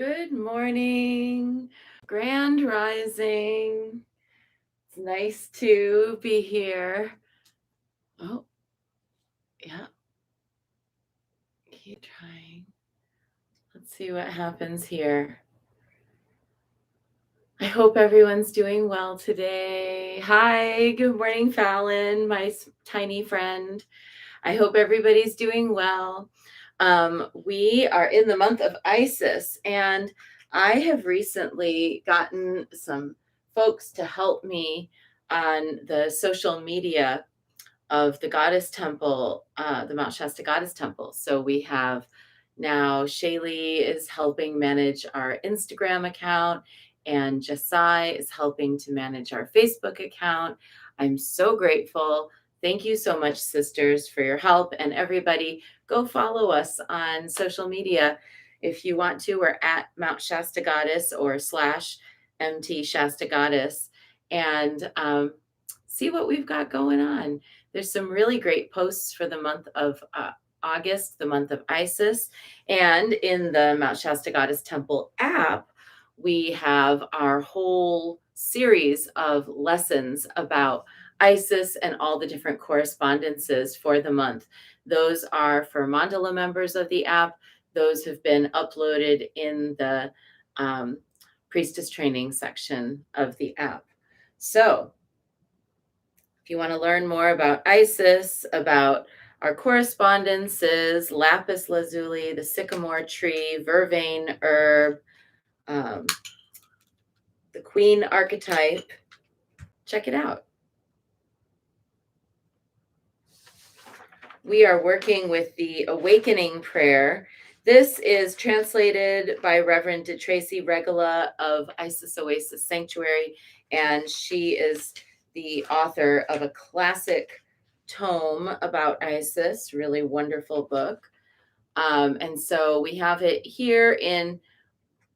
Good morning, Grand Rising. It's nice to be here. Oh, yeah, keep trying. Let's see what happens here. I hope everyone's doing well today. Hi, good morning, Fallon, my tiny friend. I hope everybody's doing well. We are in the month of Isis, and I have recently gotten some folks to help me on the social media of the Goddess Temple, the Mount Shasta Goddess Temple. So we have now Shaylee is helping manage our Instagram account, and Jasai is helping to manage our Facebook account. I'm so grateful. Thank you so much, sisters, for your help. And everybody, go follow us on social media if you want to. We're at Mount Shasta Goddess or / MT Shasta Goddess, and see what we've got going on. There's some really great posts for the month of August, the month of Isis. And in the Mount Shasta Goddess Temple app, we have our whole series of lessons about Isis and all the different correspondences for the month. Those are for Mandala members of the app. Those have been uploaded in the priestess training section of the app. So if you want to learn more about Isis, about our correspondences, lapis lazuli, the sycamore tree, vervain herb, the queen archetype, check it out. We are working with the awakening prayer. This is translated by Reverend Tracy Regula of Isis Oasis Sanctuary, and she is the author of a classic tome about Isis, really wonderful book. And so we have it here in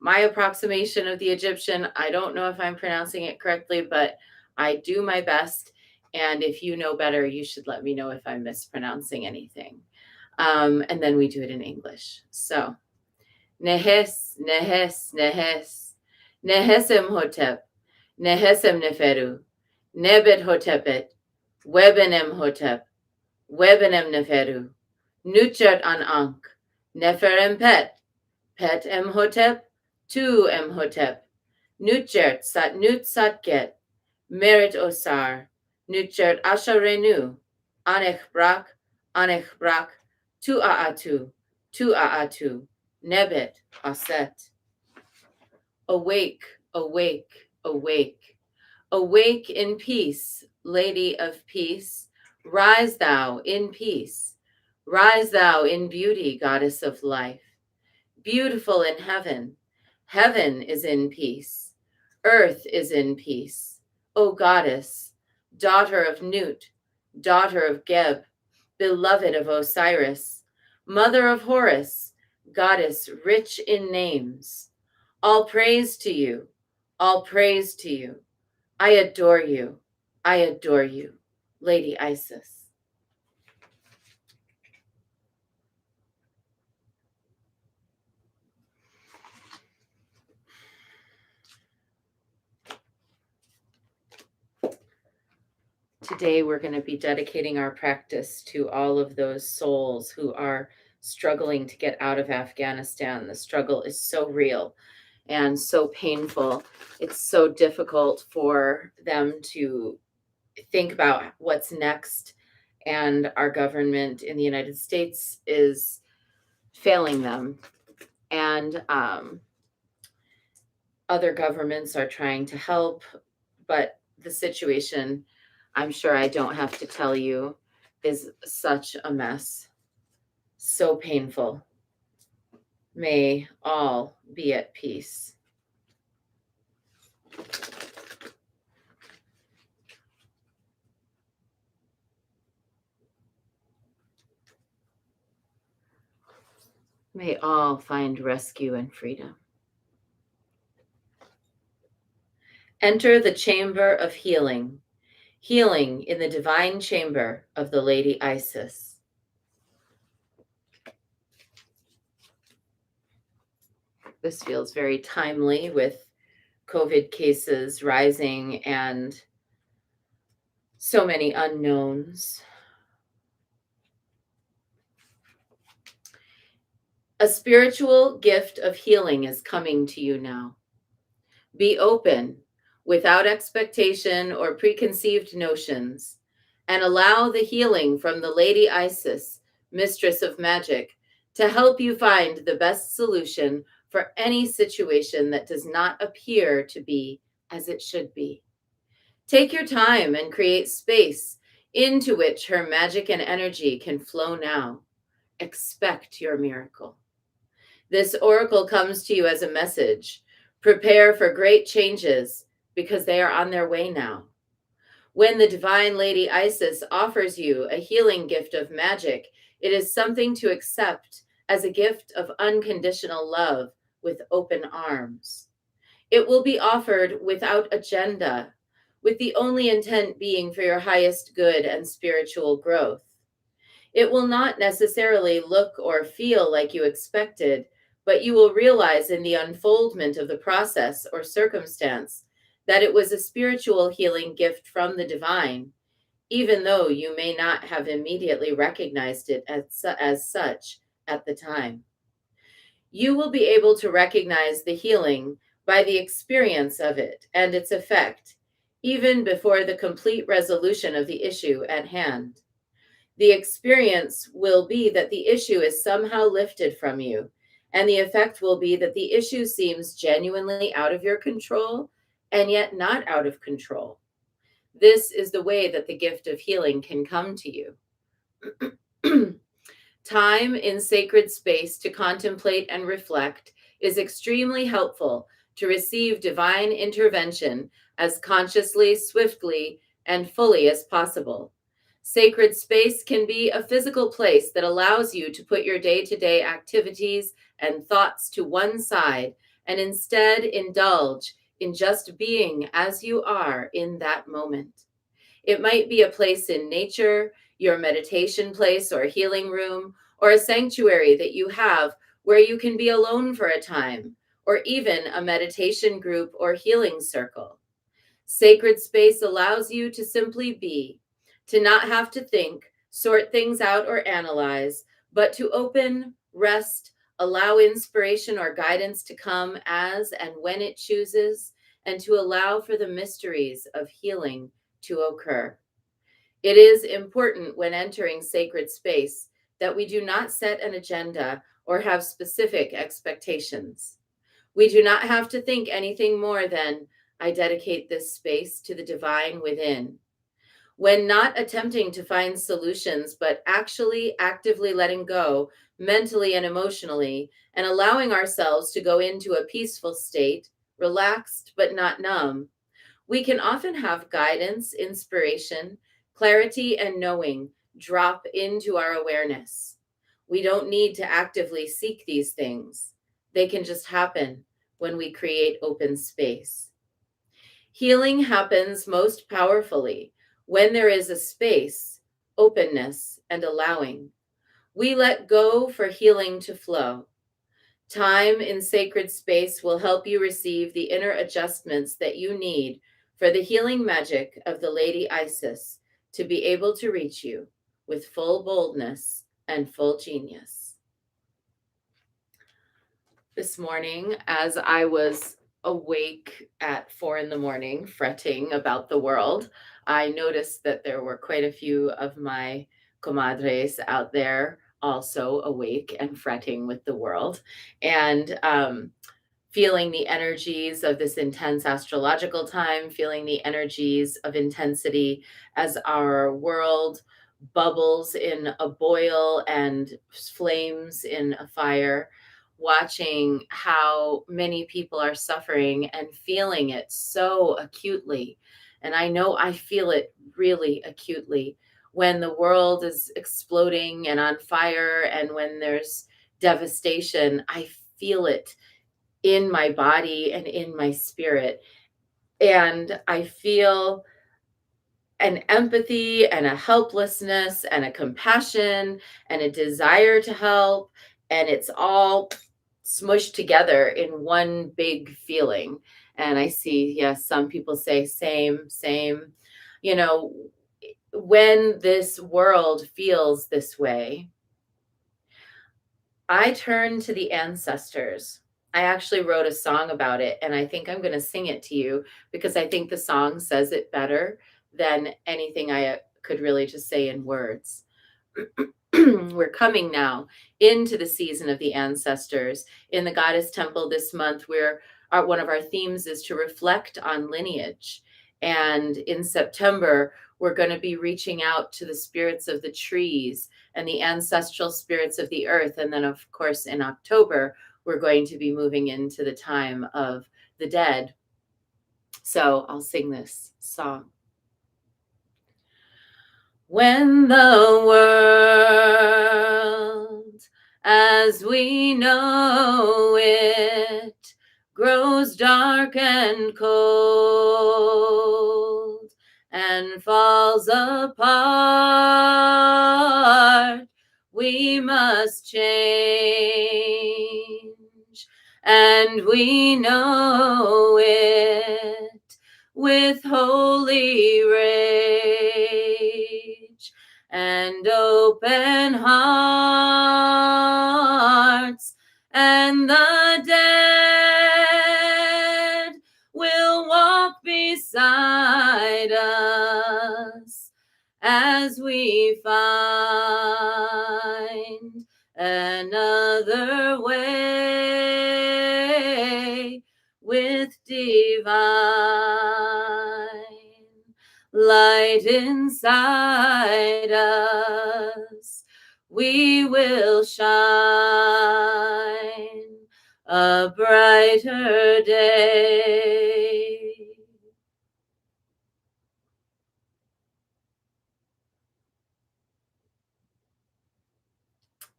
my approximation of the Egyptian. I don't know if I'm pronouncing it correctly, but I do my best. And if you know better, you should let me know if I'm mispronouncing anything. And then we do it in English. So, Nehes, Nehes, Nehes, Nehesem Hotep, Nehesem Neferu, Nebet Hotepet, Webenem Hotep, Webenem Neferu, Nuchat an Ankh, Neferem Pet, Pet Em Hotep, Tu Em Hotep, Nutjert Sat Nut Satget, Merit Osar, Nutjert Asharenu, Anech Brak, Tu Aatu, Nebet Aset. Awake, awake, awake. Awake in peace, Lady of Peace. Rise thou in peace. Rise thou in beauty, Goddess of Life. Beautiful in heaven. Heaven is in peace. Earth is in peace. O Goddess, daughter of Nut, daughter of Geb, beloved of Osiris, mother of Horus, goddess rich in names. All praise to you. All praise to you. I adore you. I adore you, Lady Isis. Today, we're going to be dedicating our practice to all of those souls who are struggling to get out of Afghanistan. The struggle is so real and so painful. It's so difficult for them to think about what's next. And our government in the United States is failing them. And other governments are trying to help, but the situation, I'm sure I don't have to tell you, is such a mess. So painful. May all be at peace. May all find rescue and freedom. Enter the chamber of healing, healing in the divine chamber of the Lady Isis. This feels very timely with COVID cases rising and so many unknowns. A spiritual gift of healing is coming to you now. Be open, without expectation or preconceived notions, and allow the healing from the Lady Isis, Mistress of Magic, to help you find the best solution for any situation that does not appear to be as it should be. Take your time and create space into which her magic and energy can flow now. Expect your miracle. This oracle comes to you as a message. Prepare for great changes because they are on their way now. When the divine Lady Isis offers you a healing gift of magic, it is something to accept as a gift of unconditional love with open arms. It will be offered without agenda, with the only intent being for your highest good and spiritual growth. It will not necessarily look or feel like you expected, but you will realize in the unfoldment of the process or circumstance that it was a spiritual healing gift from the divine, even though you may not have immediately recognized it as such at the time. You will be able to recognize the healing by the experience of it and its effect, even before the complete resolution of the issue at hand. The experience will be that the issue is somehow lifted from you, and the effect will be that the issue seems genuinely out of your control and yet not out of control. This is the way that the gift of healing can come to you. Time in sacred space to contemplate and reflect is extremely helpful to receive divine intervention as consciously, swiftly, and fully as possible. Sacred space can be a physical place that allows you to put your day-to-day activities and thoughts to one side and instead indulge in just being as you are in that moment. It might be a place in nature, your meditation place or healing room, or a sanctuary that you have where you can be alone for a time, or even a meditation group or healing circle. Sacred space allows you to simply be, to not have to think, sort things out, or analyze, but to open, rest, allow inspiration or guidance to come as and when it chooses, and to allow for the mysteries of healing to occur. It is important when entering sacred space that we do not set an agenda or have specific expectations. We do not have to think anything more than, I dedicate this space to the divine within. When not attempting to find solutions, but actually actively letting go mentally and emotionally, and allowing ourselves to go into a peaceful state, relaxed but not numb, we can often have guidance, inspiration, clarity, and knowing drop into our awareness. We don't need to actively seek these things. They can just happen when we create open space. Healing happens most powerfully when there is a space, openness, and allowing. We let go for healing to flow. Time in sacred space will help you receive the inner adjustments that you need for the healing magic of the Lady Isis to be able to reach you with full boldness and full genius. This morning, as I was awake at 4 a.m, fretting about the world, I noticed that there were quite a few of my comadres out there also awake and fretting with the world. And feeling the energies of this intense astrological time, feeling the energies of intensity as our world bubbles in a boil and flames in a fire, watching how many people are suffering and feeling it so acutely. And I know I feel it really acutely when the world is exploding and on fire, and when there's devastation. I feel it in my body and in my spirit. And I feel an empathy and a helplessness and a compassion and a desire to help. And it's all smushed together in one big feeling. And I see, yes, some people say same, same. You know, when this world feels this way, I turn to the ancestors. I actually wrote a song about it, and I think I'm going to sing it to you because I think the song says it better than anything I could really just say in words. We're coming now into the season of the ancestors. In the Goddess Temple this month, one of our themes is to reflect on lineage. And in September, we're going to be reaching out to the spirits of the trees and the ancestral spirits of the earth. And then, of course, in October, we're going to be moving into the time of the dead. So I'll sing this song. When the world, as we know it, grows dark and cold and falls apart, we must change, and we know it with holy rage and open hearts, and the dead will walk beside us as we find another way with divine light inside us. We will shine a brighter day.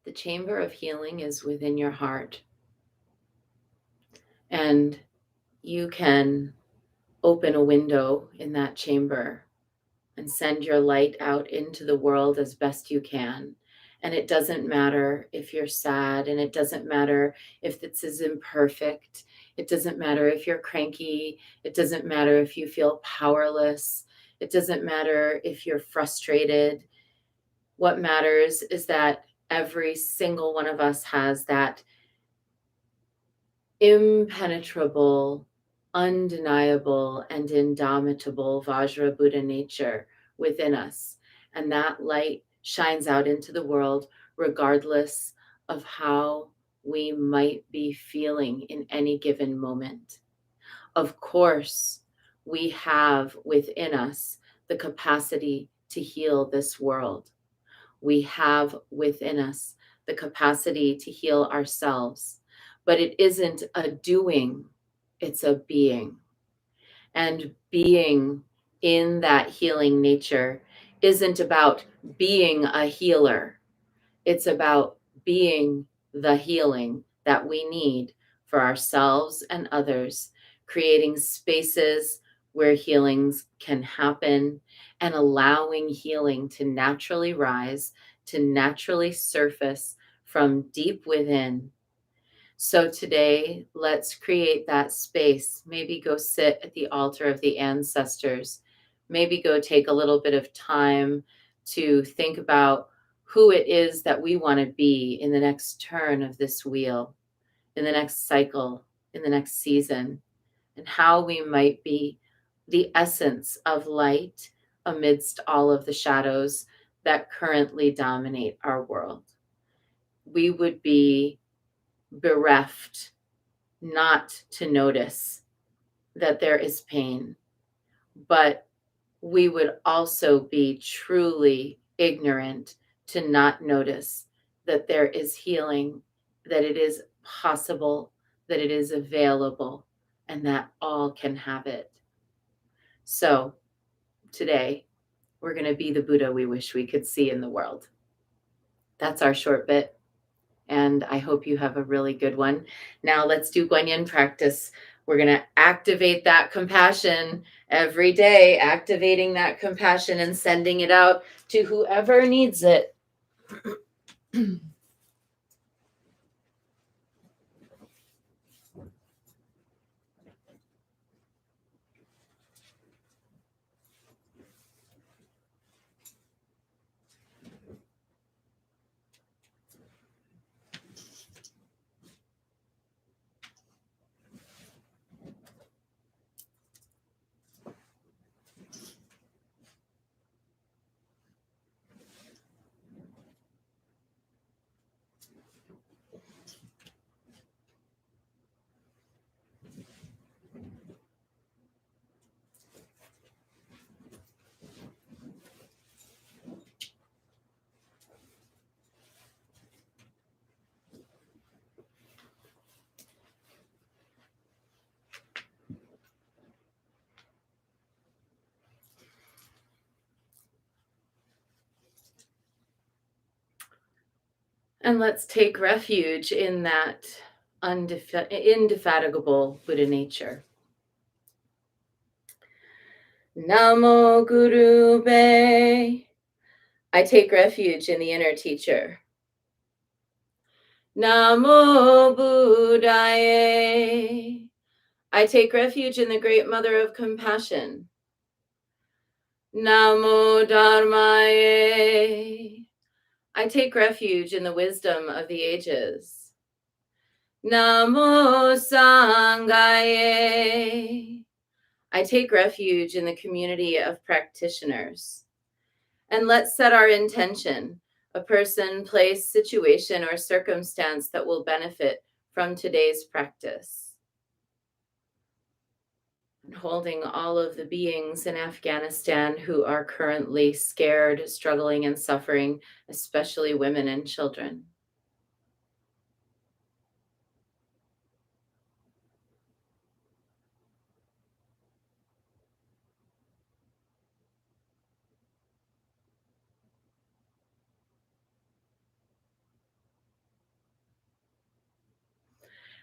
The chamber of healing is within your heart, and you can open a window in that chamber and send your light out into the world as best you can. And it doesn't matter if you're sad, and it doesn't matter if this is imperfect. It doesn't matter if you're cranky. It doesn't matter if you feel powerless. It doesn't matter if you're frustrated. What matters is that every single one of us has that impenetrable, undeniable, and indomitable Vajra Buddha nature within us. And that light shines out into the world regardless of how we might be feeling in any given moment. Of course, we have within us the capacity to heal this world. We have within us the capacity to heal ourselves, but it isn't a doing, it's a being. And being in that healing nature isn't about being a healer, it's about being the healing that we need for ourselves and others, creating spaces where healings can happen and allowing healing to naturally rise, to naturally surface from deep within. So today, let's create that space. Maybe go sit at the altar of the ancestors. Maybe go take a little bit of time to think about who it is that we want to be in the next turn of this wheel, in the next cycle, in the next season, and how we might be the essence of light amidst all of the shadows that currently dominate our world. We would be bereft not to notice that there is pain, but we would also be truly ignorant to not notice that there is healing, that it is possible, that it is available, and that all can have it. So today, we're going to be the Buddha we wish we could see in the world. That's our short bit, and I hope you have a really good one. Now let's do Guanyin practice. We're going to activate that compassion every day, activating that compassion and sending it out to whoever needs it. And let's take refuge in that indefatigable Buddha nature. Namo Guru Be. I take refuge in the inner teacher. Namo Buddhaye. I take refuge in the great mother of compassion. Namo Dharmaye. I take refuge in the wisdom of the ages. Namo Sanghaye. I take refuge in the community of practitioners. And let's set our intention, a person, place, situation, or circumstance that will benefit from today's practice. And holding all of the beings in Afghanistan who are currently scared, struggling, and suffering, especially women and children.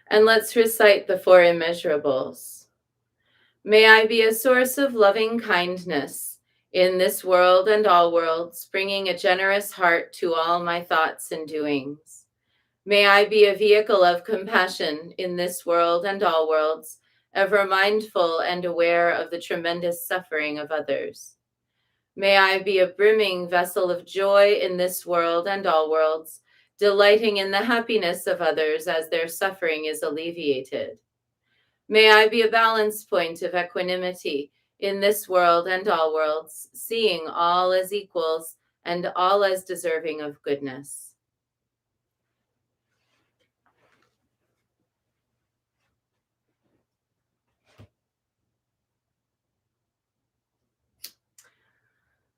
And let's recite the four immeasurables. May I be a source of loving kindness in this world and all worlds, bringing a generous heart to all my thoughts and doings. May I be a vehicle of compassion in this world and all worlds, ever mindful and aware of the tremendous suffering of others. May I be a brimming vessel of joy in this world and all worlds, delighting in the happiness of others as their suffering is alleviated. May I be a balance point of equanimity in this world and all worlds, seeing all as equals and all as deserving of goodness.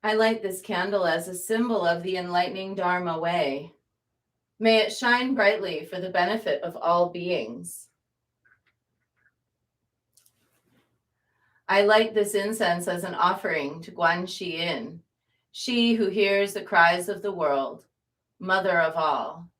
I light this candle as a symbol of the enlightening Dharma way. May it shine brightly for the benefit of all beings. I light this incense as an offering to Guan Shi Yin, she who hears the cries of the world, mother of all.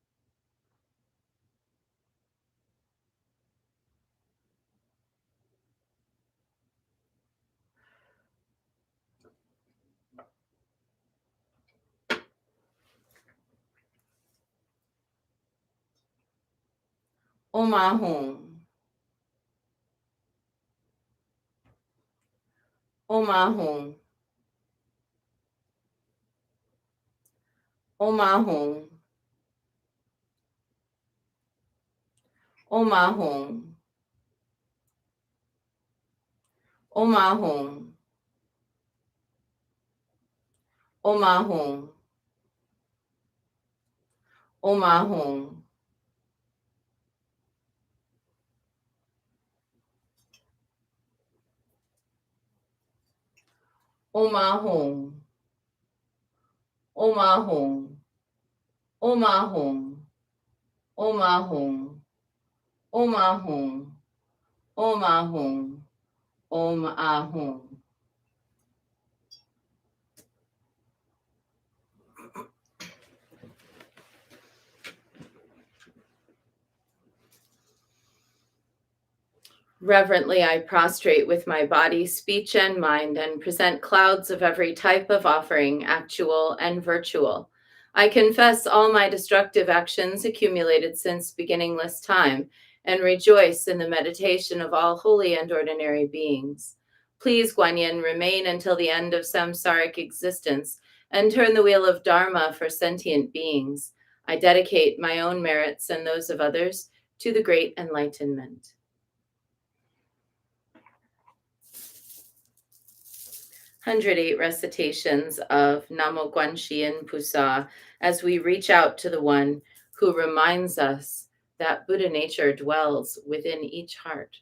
Om Ahum. Om Ahum. Om Ahum. Om Ahum. Om Ahum. Om Ahum. Om Ahum. Om Ahum. Om Ahum. Om Ahum. Om Ahum. Om Ahum. Om Ahum. Om Ahum. Reverently, I prostrate with my body, speech, and mind, and present clouds of every type of offering, actual and virtual. I confess all my destructive actions accumulated since beginningless time, and rejoice in the meditation of all holy and ordinary beings. Please, Guan Yin, remain until the end of samsaric existence, and turn the wheel of Dharma for sentient beings. I dedicate my own merits and those of others to the great enlightenment. 108 recitations of Namo Guan Shi Yin Pusa as we reach out to the one who reminds us that Buddha nature dwells within each heart.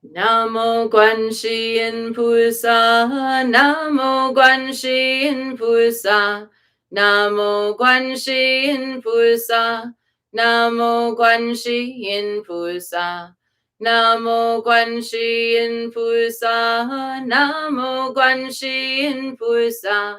Namo Guan Shi Yin Pusa, Namo Guan Shi Yin Pusa, Namo Guan Shi Yin Pusa, Namo Guan Shi Yin Pusa. Namo Guan Shi Yin Pusa, Namo Guan Shi Yin Pusa,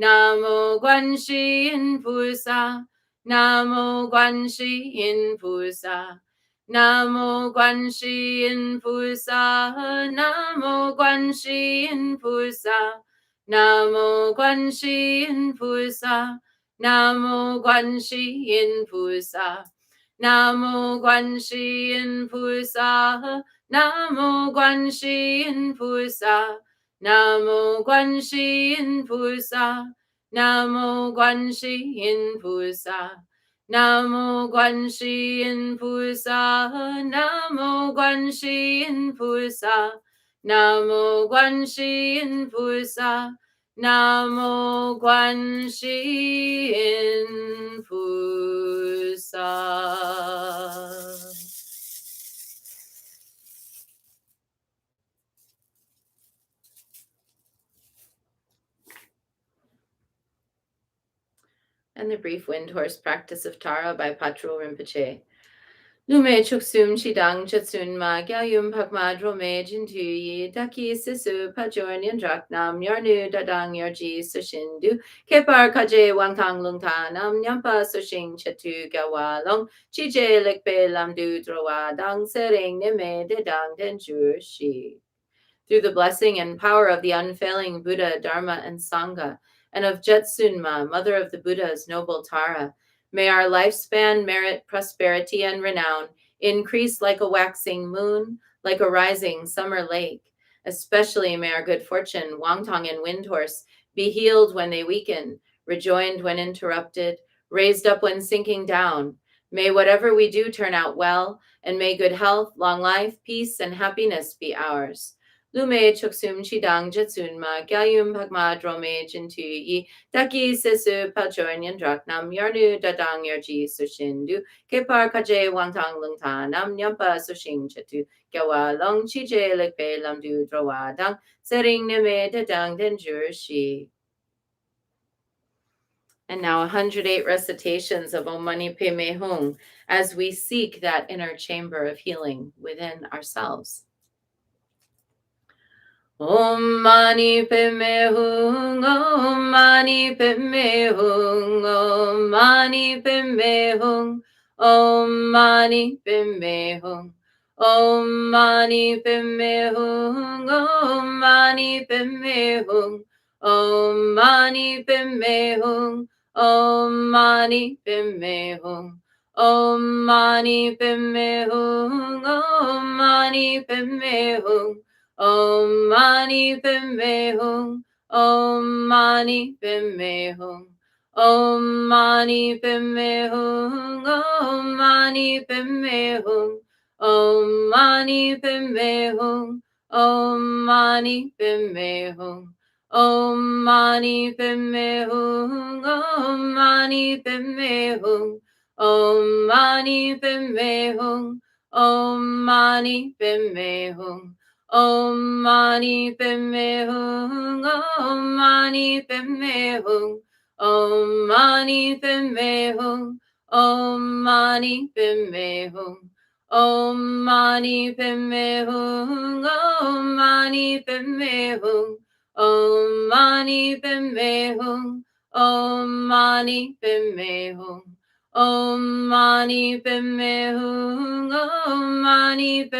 Namo Guanxi Yin Pusa, Namo Guanxi Yin Pusa, Namo Guanxi Yin Pusa, Namo Guanxi Yin Pusa, Namo Guanxi Yin Pusa, Namo Guanxi Yin Pusa, Namo Guanxi Yin Pusa, Namo Guanxi Yin Pusa, Namo Guanxi Yin Pusa, Namo Guanxi Yin Pusa, Namo Guanxi Yin Pusa, Namo Guanxi Yin Pusa, Namo Guanxi Yin Pusa, Namo Guanxi Yin Pusa. And the brief wind horse practice of Tara by Patrul Rinpoche. Lume chuksum chidang chatsun ma gyayum pakma drome jintuyi daki sisu pajornyan draknam yarnu dadang yarji sushindu kepar kaje wangtang lungta nam nyampa sushing chatu gawalong chije lekpe lamdu drowa dang sering nime dedang denjur shi. Through the blessing and power of the unfailing Buddha, Dharma, and Sangha, and of Jetsunma, mother of the Buddha's noble Tara, may our lifespan merit prosperity and renown, increase like a waxing moon, like a rising summer lake. Especially may our good fortune, Wangtong and Windhorse, be healed when they weaken, rejoined when interrupted, raised up when sinking down. May whatever we do turn out well, and may good health, long life, peace, and happiness be ours. Lume chuksum chidang jetsunma gyayum pakma drome jintu yi daki sesu pachorin draknam yarnu dadang yarji sushindu kepar kaje wangtang lungta nam nyampa sushing chatu gyawa long chije lekpe lamdu drowa dang sering nime dadang denjur shi. And now 108 recitations of Om Mani Padme Hum as we seek that inner chamber of healing within ourselves. Om Mani Padme Hum, Om Mani Padme Hum, Om Mani Padme Hum, Om Mani Padme Hum, Om Mani Padme Hum, Om Mani Padme Hum, Om Mani Padme Hum, Om Mani Padme Hum, Om Mani Padme Hum, Om Mani Padme Hum. Om Mani Padme Hum, Om Mani Padme Hum, Om Mani Padme Hum, Om Mani Padme Hum, Om Mani Padme Hum, Om Mani Padme Hum, Om Mani Padme Hum, Om Mani Padme Hum, Om Mani Padme Hum, Om Mani Padme Hum. Om Mani Padme Hum, Om Mani Padme Hum, Om Mani Padme Hum, Om Mani Padme Hum, Om Mani Padme Hum, Om Mani Padme Hum, Om Mani Padme Hum, Om Mani Padme Hum, Om Mani Padme Hum, Om Mani Padme Hum. Om Mani Padme Hum, Om Mani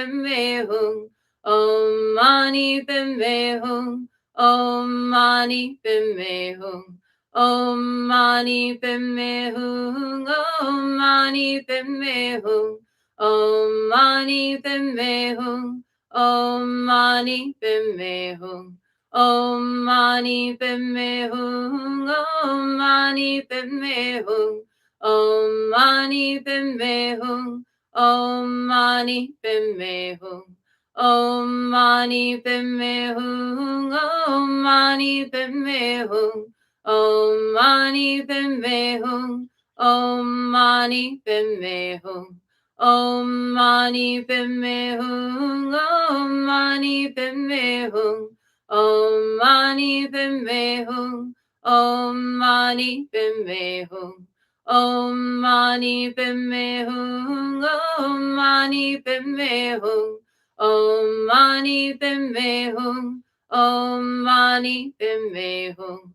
Padme Hum, Om Mani Padme Hum, Om Mani Padme Hum, Om Mani Padme Hum, Om Mani Padme Hum, Om Mani Padme Hum, Om Mani Padme Hum, Om Mani Padme Hum, Om Mani Padme Hum. Om Mani Padme Hum, Om Mani Padme Hum, Om Mani Padme Hum, Om Mani Padme Hum, Om Mani Padme Hum, Om Mani Padme Hum, Om Mani Padme Hum, Om Mani Padme Hum, Om Mani Padme Hum, Om Mani Padme Hum. Om Mani Padme Hum, Om Mani Padme Hum,